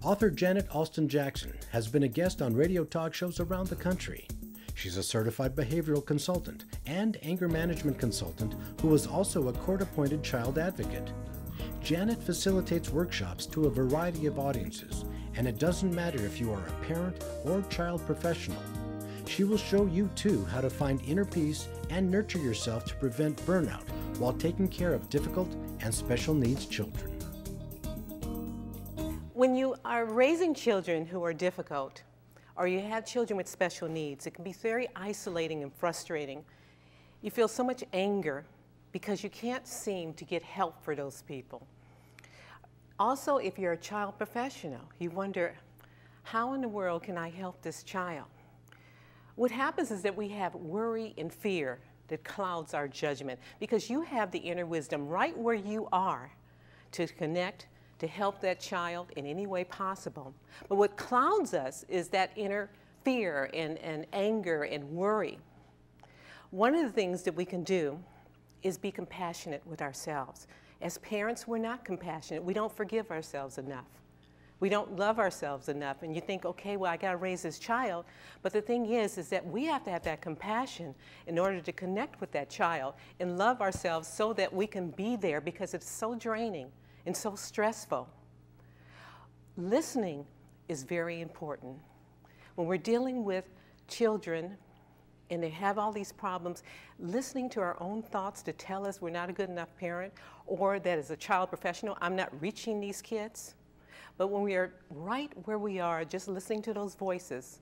Author Janet Alston Jackson has been a guest on radio talk shows around the country. She's a certified behavioral consultant and anger management consultant who is also a court-appointed child advocate. Janet facilitates workshops to a variety of audiences, and it doesn't matter if you are a parent or child professional. She will show you too how to find inner peace and nurture yourself to prevent burnout while taking care of difficult and special needs children. When you are raising children who are difficult, or you have children with special needs, it can be very isolating and frustrating. You feel so much anger because you can't seem to get help for those people. Also, if you're a child professional, you wonder, how in the world can I help this child? What happens is that we have worry and fear that clouds our judgment because you have the inner wisdom right where you are to connect, to help that child in any way possible. But what clouds us is that inner fear and anger and worry. One of the things that we can do is be compassionate with ourselves. As parents, we're not compassionate. We don't forgive ourselves enough. We don't love ourselves enough. And you think, okay, well, I got to raise this child. But the thing is that we have to have that compassion in order to connect with that child and love ourselves so that we can be there, because it's so draining and so stressful. Listening is very important. When we're dealing with children and they have all these problems, listening to our own thoughts to tell us we're not a good enough parent, or that as a child professional, I'm not reaching these kids. But when we are right where we are, just listening to those voices,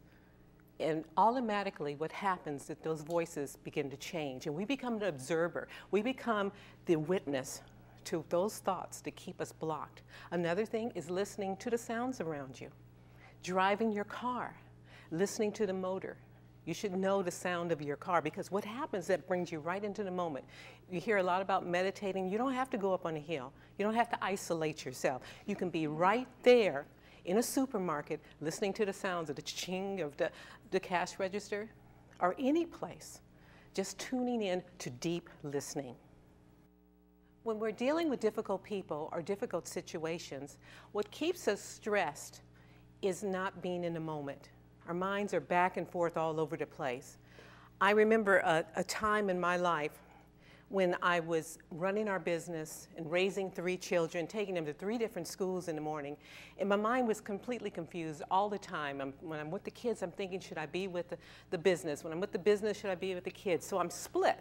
and automatically what happens is that those voices begin to change, and we become the observer. We become the witness to those thoughts that keep us blocked. Another thing is listening to the sounds around you. Driving your car, listening to the motor. You should know the sound of your car, because what happens, that brings you right into the moment. You hear a lot about meditating. You don't have to go up on a hill. You don't have to isolate yourself. You can be right there in a supermarket listening to the sounds of the ching of the cash register, or any place, just tuning in to deep listening. When we're dealing with difficult people or difficult situations, what keeps us stressed is not being in the moment. Our minds are back and forth all over the place. I remember a time in my life when I was running our business and raising 3 children, taking them to 3 different schools in the morning, and my mind was completely confused all the time. When I'm with the kids, I'm thinking, should I be with the business? When I'm with the business, should I be with the kids? So I'm split.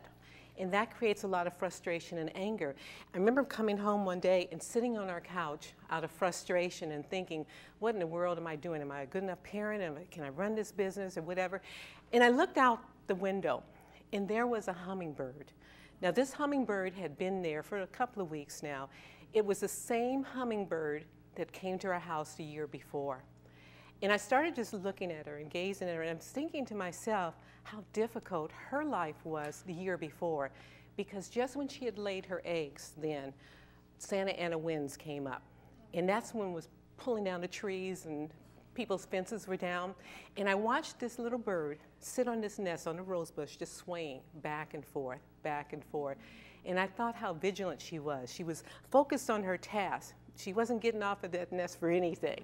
And that creates a lot of frustration and anger. I remember coming home one day and sitting on our couch out of frustration and thinking, what in the world am I doing? Am I a good enough parent? Can I run this business or whatever? And I looked out the window, and there was a hummingbird. Now, this hummingbird had been there for a couple of weeks now. It was the same hummingbird that came to our house the year before. And I started just looking at her and gazing at her, and I'm thinking to myself how difficult her life was the year before, because just when she had laid her eggs, then Santa Ana winds came up. And that's when it was pulling down the trees and people's fences were down. And I watched this little bird sit on this nest on a rose bush, just swaying back and forth, back and forth. And I thought how vigilant she was. She was focused on her task. She wasn't getting off of that nest for anything.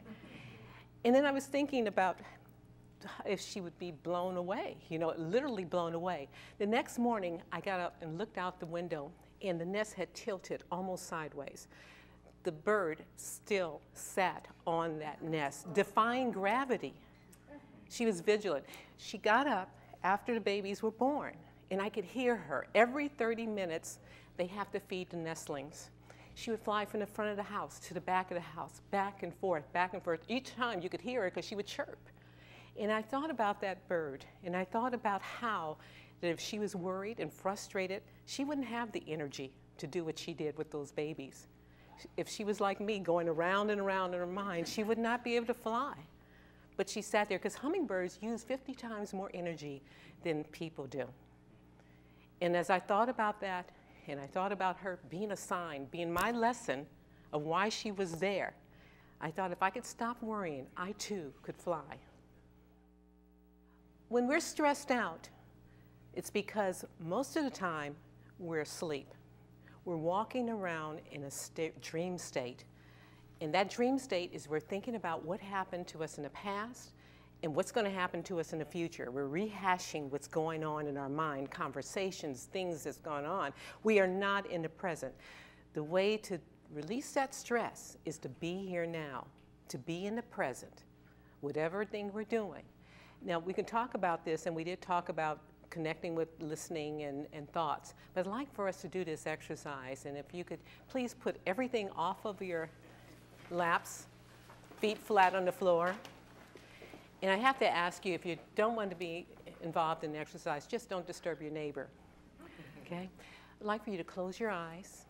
And then I was thinking about if she would be blown away, literally blown away. The next morning, I got up and looked out the window, and the nest had tilted almost sideways. The bird still sat on that nest, defying gravity. She was vigilant. She got up after the babies were born, and I could hear her. Every 30 minutes, they have to feed the nestlings. She would fly from the front of the house to the back of the house, back and forth, back and forth. Each time you could hear her because she would chirp. And I thought about that bird, and I thought about how that if she was worried and frustrated, she wouldn't have the energy to do what she did with those babies. If she was like me, going around and around in her mind, she would not be able to fly. But she sat there, because hummingbirds use 50 times more energy than people do. And as I thought about that, and I thought about her being a sign, being my lesson of why she was there, I thought if I could stop worrying, I too could fly. When we're stressed out, it's because most of the time we're asleep. We're walking around in a dream state, And that dream state is we're thinking about what happened to us in the past and what's going to happen to us in the future. We're rehashing what's going on in our mind, conversations, things that's gone on. We are not in the present. The way to release that stress is to be here now, to be in the present, whatever thing we're doing. Now, we can talk about this, and we did talk about connecting with listening and thoughts, but I'd like for us to do this exercise, and if you could please put everything off of your laps, feet flat on the floor. And I have to ask you, if you don't want to be involved in the exercise, just don't disturb your neighbor, okay? I'd like for you to close your eyes.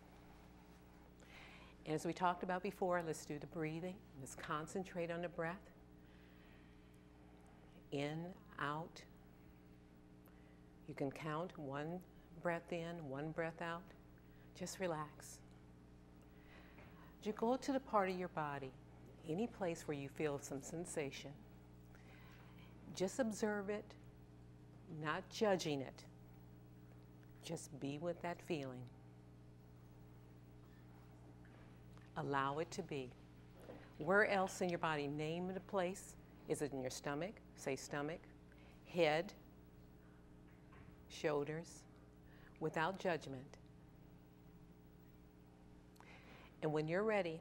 And as we talked about before, let's do the breathing. Let's concentrate on the breath. In, out. You can count 1 breath in, 1 breath out. Just relax. You go to the part of your body, any place where you feel some sensation. Just observe it, not judging it. Just be with that feeling. Allow it to be. Where else in your body? Name the place. Is it in your stomach? Say stomach. Head. Shoulders. Without judgment. And when you're ready,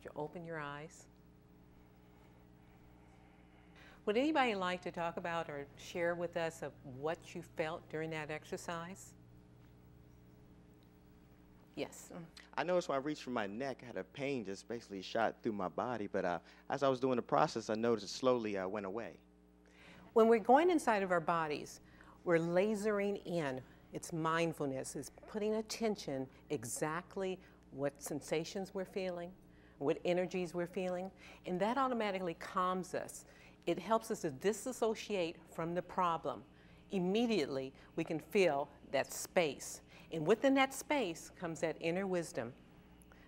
you open your eyes. Would anybody like to talk about or share with us of what you felt during that exercise? Yes. I noticed when I reached for my neck, I had a pain just basically shot through my body, but as I was doing the process, I noticed it slowly went away. When we're going inside of our bodies, we're lasering in. It's mindfulness. It's putting attention exactly what sensations we're feeling, what energies we're feeling, and that automatically calms us. It helps us to disassociate from the problem. Immediately, we can feel that space. And within that space comes that inner wisdom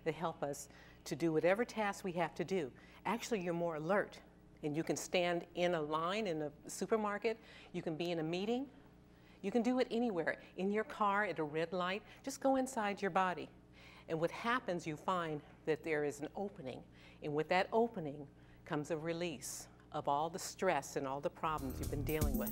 that help us to do whatever task we have to do. Actually, you're more alert, and you can stand in a line in a supermarket. You can be in a meeting. You can do it anywhere. In your car, at a red light, just go inside your body. And what happens, you find that there is an opening. And with that opening comes a release of all the stress and all the problems you've been dealing with.